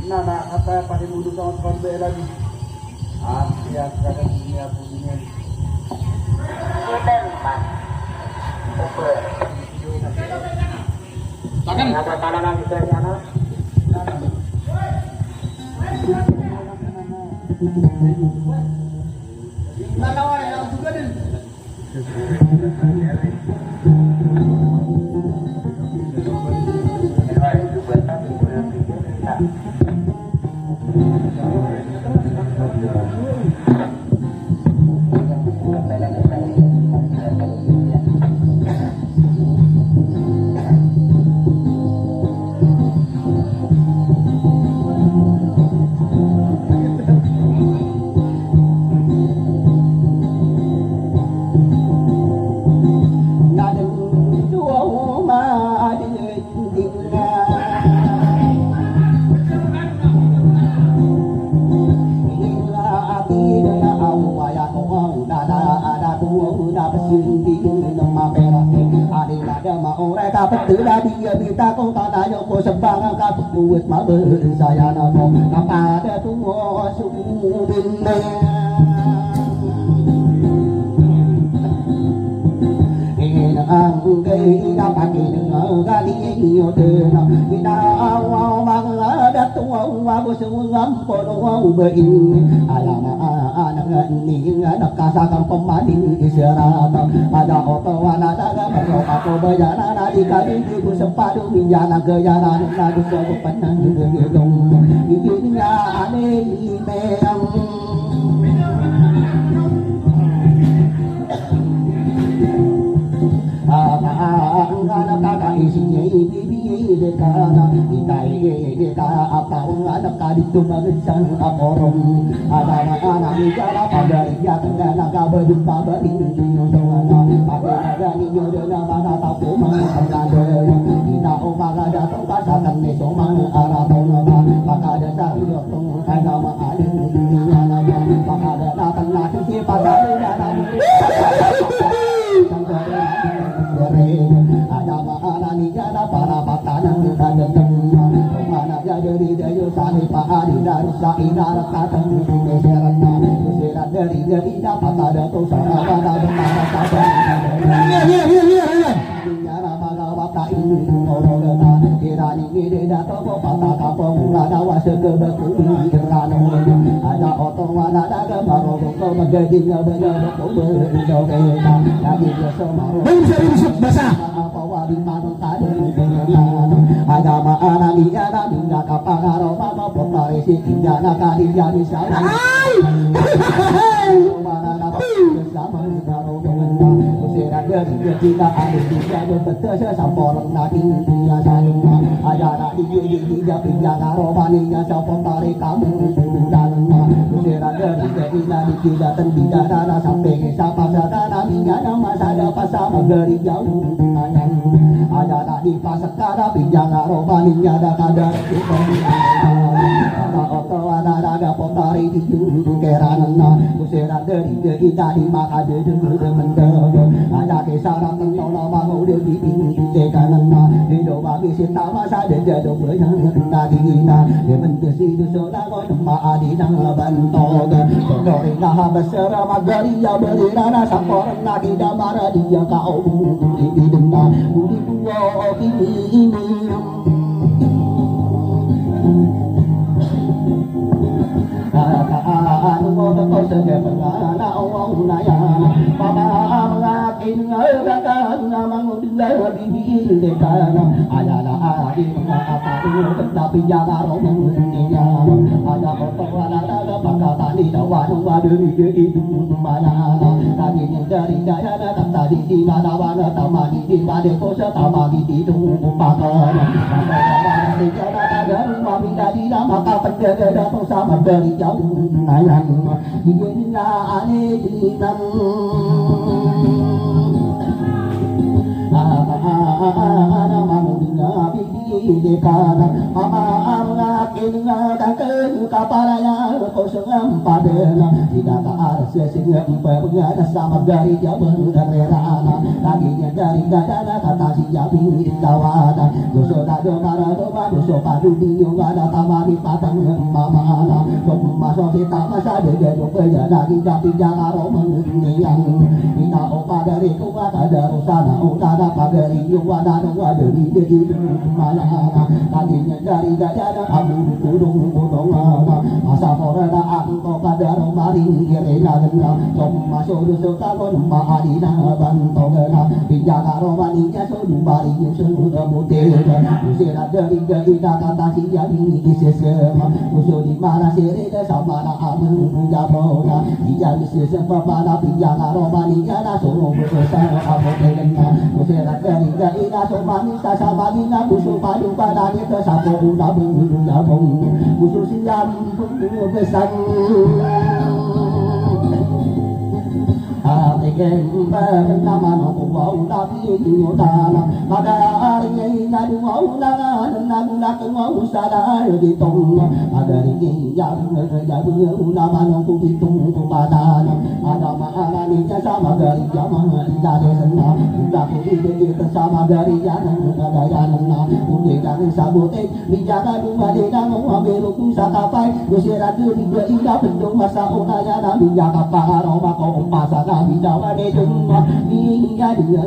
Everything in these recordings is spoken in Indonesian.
Na kata pada mudu sama sekali lagi. Asia kadang dunia punya. Punten, Pak. Oke. Tangan. Ada tanaman di sana. Tanaman yang juga din. Từ đã đi vì ta con ta đã yo cô sầm bang ca buat mà bơ saya na ko apa ada tu mo sumbin ang gây đã bắt đi ở ga đi nhiều từ nó vì ta ao mang đã tu ông qua cô sung ngắm cô đâu bơi ala na ni nak kasa kampung mati serata ada oto wana daga baru aku bayana na di kali di ku sepadu minjana ke jana na du so panang gedung ikinya ane meang anak kakak isinya ini dekana dikai apa anak kadi tunggal sang aporong ada anak bicara pada dia tengah naga berjumpa berlindung dengan pada naga ni jodoh mana tahu mana ada kita omara datang pasakan ni somang arah tahun maka ada saya tong ada ada dunia nama maka ada datang nanti si pada ada ada mana ni ada para patanan ada tengah mana jadi dayu sani pahari darusa inara katang serana serat dari dapat ada tu sana pada mana katang nyara maga bapa ini ngorona kirani ni dato pata kapong ada wase ke betul kirano ada otong ada daga baru ko magadi ngabana ko berdo beta lagi semua bisa bahasa apa wadi manung tadi agama ana liana ninga kapangaro mama potare si kinjana kali jadi saya mana na bersama karo ganda usira dari kita ada dia betul samporong nadi dia salina ajara di pinjana romaninya sapotare kamu dalam usira dari kita di kita tendidana sampai sapa sadana minjana masa dapat sama dari jauh ayang ajara di pasakara pinjana romaninya ada kadar ada oto ada potare di kerana usira dari kita di maka de mendel ada kesara tenola mau de di kanan di do bagi sita masa de do benar tadi na de mendesi do soda ko ma adi nang banto do ina basara magari ya berina sapor na di damara dia kau di denda di dua ini anu mo to se ke na o na ya baba mengakin ngadakan namang dilai di dekana ada di apa tetapi jangan romongnya ada foto ada pakata di dawan wadu di mana tadi dari daya tadi di mana wana tamani di bade kosa tamani di pakana di jalan ada mami dari nama penjaga datang sama dari jauh nayang hingga ane dinam ana mamudnya bidi dekana mama ngakin ngadakeun kapalaya kosong padena tidak arse sing pengana sama dari jauh darerana laginya dari dadana kata si jabi dawana dosa dado mara do so padu dio ada tamari patang mama na cuma so kita masa de kerja lagi tapi jangan roman yang ina opa dari kuat ada rusana utara pagari yuwana dua dari di mana tadinya dari ada abu kudung kudung masa forada angko kadar mari irena denga cuma so suka lomba adina bantogena pinjaga romani ya so bari yusun mute usira dari kita kata si jadi kisesema usul di mana sereda sama na amun jabona dia kisesema pada pinjaga romani ya na so besar apa kena usira dari kita so mani sama dina usul padu pada kita sapo udah bunyi jabong usul siam besar Atekem nama nopo wau tapi nyo dana ada ari ngadu wau na na wau sada di tong ada ri yang jabu nama nopo pitung padana ada mana ni sama dari zaman dari sana udah kudu bersama dari jalan ada jalan udah kan sabote bicara dua de nang ngabelo ku sakapai gusira tu tiga ida pendung masa onaya na bicara paharo mako pasana bidawa de jumma dia dia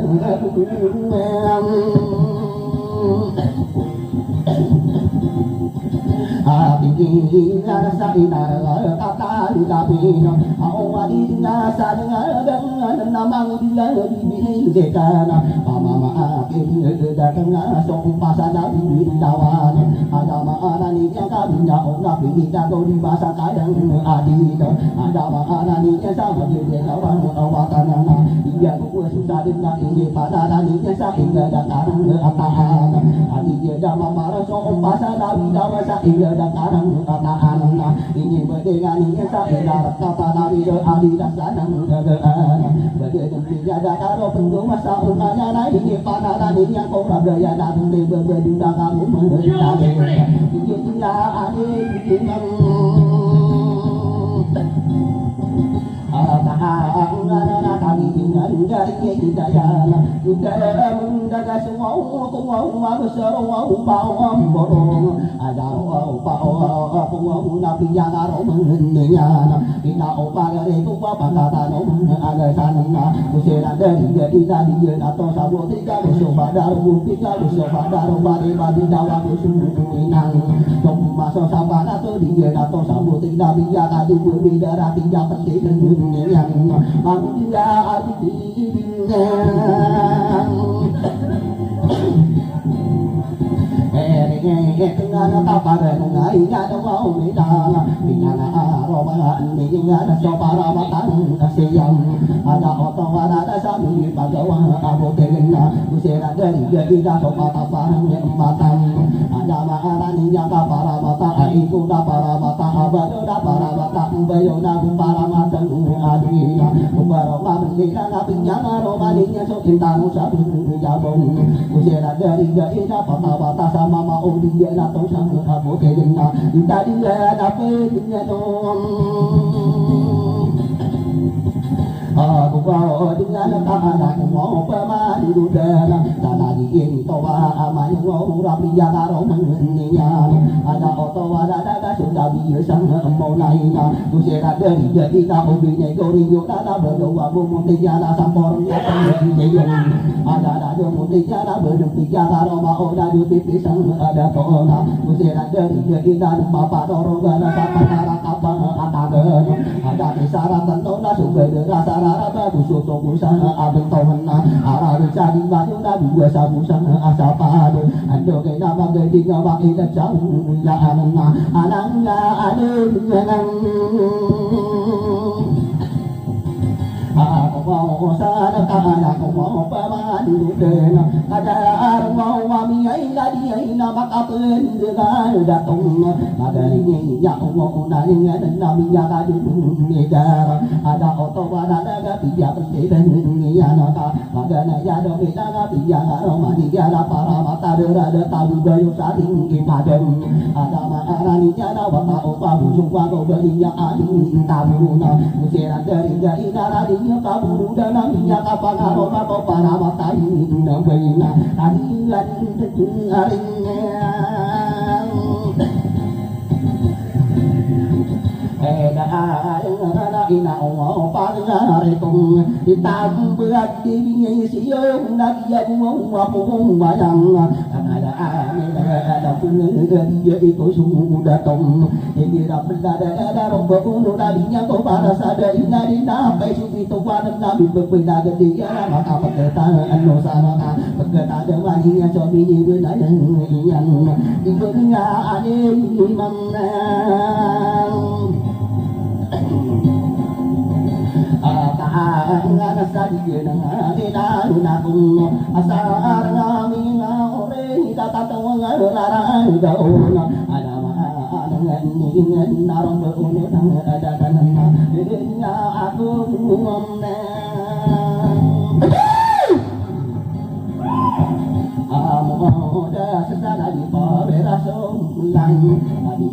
Abdi rasa inara kata dikabino awali nasa dengan namang dia di zekana mama akin datang song pasana di dawan ada mana ni yang kabinya ora pindah kau di masa kadang adi ada mana ni yang sama dia kawan awatanana dia ku susah dengan ini pada ni yang sakit datang atahan adi dia jama marah song pasana di dawan sakit datang atahan ini berdengan ini sakit kata nabi adi dasana berdengan tiada karo pendung masa umanya ini pada ni yang kau beraya datang di berbeda kamu menjadi dia ada di Tahan kami tinggal dari hidayah Udara mendaga semua Kumau besar Kumau borong Ada Kumau nabi yang arah mengendinya Kita opa dari kumau Pakatan ada sana Kusira dari dia dia atau sabu tiga Besok pada rumput tiga Besok pada rumput di dalam Kusuminang Cuma so sabar atau dia atau sabu tiga Biar tadi di darah tiga penting yang manusia adiknya dengan apa dengan ingat mau minta minta aroma dengan sopara matang siang ada otong ada sami pagawa abu tegena usira dari dia sopara parang matang ada maharani yang para mata iku para mata abado para mata bayona para mata adina baroma mengira napinya romaninya so intanu sabu jabong usira dari dia pata sama mau dia atau sama abu tegena tadi dapat dia dong aku kau dengan tangan mau pemadu dalam tanah ini toa amai mau rapi jaga romaninya ada oto ada sudah biasa mau naina usira dari jadi kau bini korio ada berdua bumutinya sampornya ada bumutinya berdua roma oda di pipis ada tona usira dari jadi dan bapak dorogana sapara kapal ada kisaran tentona sudah rasa rata busuk busana abeng tawena ara cari baju nabi biasa busana asapado ando ke nama gede ngawa ida jauh ya ananga ada yang aku mau sana kana aku mau pamadu dena ada mau mami ai ladi ai nama kapen dengan datang ada ini ya mau nanya dan nabi ya tadi negara ada oto ada tiga penting ya naka magana ya do kita nabi ya romani ya para mata ada tabu gayo saling kimadem ada maharani ya wata opa busuk wa go berinya adi tabuna musira dari nara nya kaburu dan nya kapangaro mako para mata ini nambaina tadi lagi arinya ina o pagare kong itang buat dirinya siyo nabiya mo apong mayang anala ada pun dia itu sudah tom hirap ada rombo kuno darinya ko para sada ina dina pai subi to wan nabi berbeda dia maka pagkata ano sana ka pagkata maninya so bini na yan ibu nga ane imam na nga sa diyan nga na kung asar nga minga ore tatatawa nga larang daon ada maangan ningin narong beune nang ada tanan nga aku umna amoda sesana di paberaso lang abi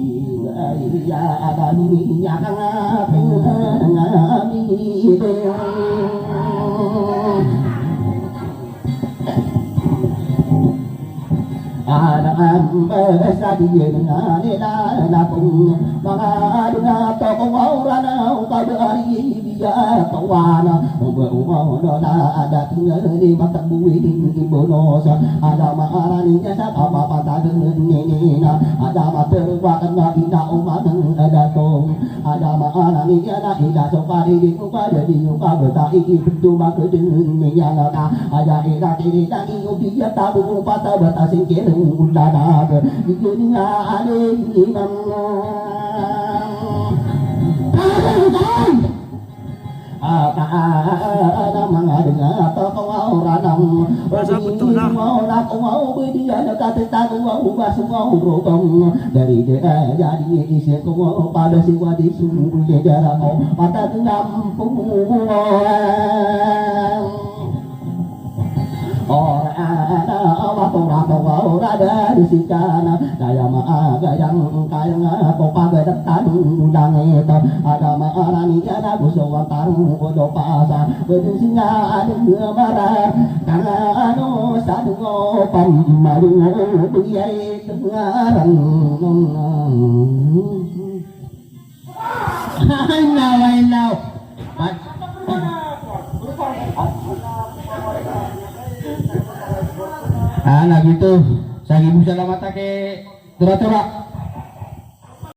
ya abani ya ngami ada ambesa di dengan na kung mga dunga to kung aurana kabari biya tawana na ada tinggal di mata bui di bonos ada maarani sa kapapatagan ni ada materwakan na ina umanang ada tong ada maarani na ida so pari di ko pada di ko bata iki pintu makudeng niya ka ada ida tiri tani ubiya tabu pata bata singkir undana dunia ane imam apa ada mengadeng atau kau ranang mau nak mau dia dekat tahu mau semua rokong dari dia jadi isi kau pada siwa di sungguh sejarah kau pada ngampung orang ada di sikana daya maaga yang kaya ko pagdatan undang itu ada maarani ada busawan tarung odo pasa bedu singa ada marah kana ano sadungo pamalu duyai tengaran I know nah gitu saya ibu salamata ke tura-tura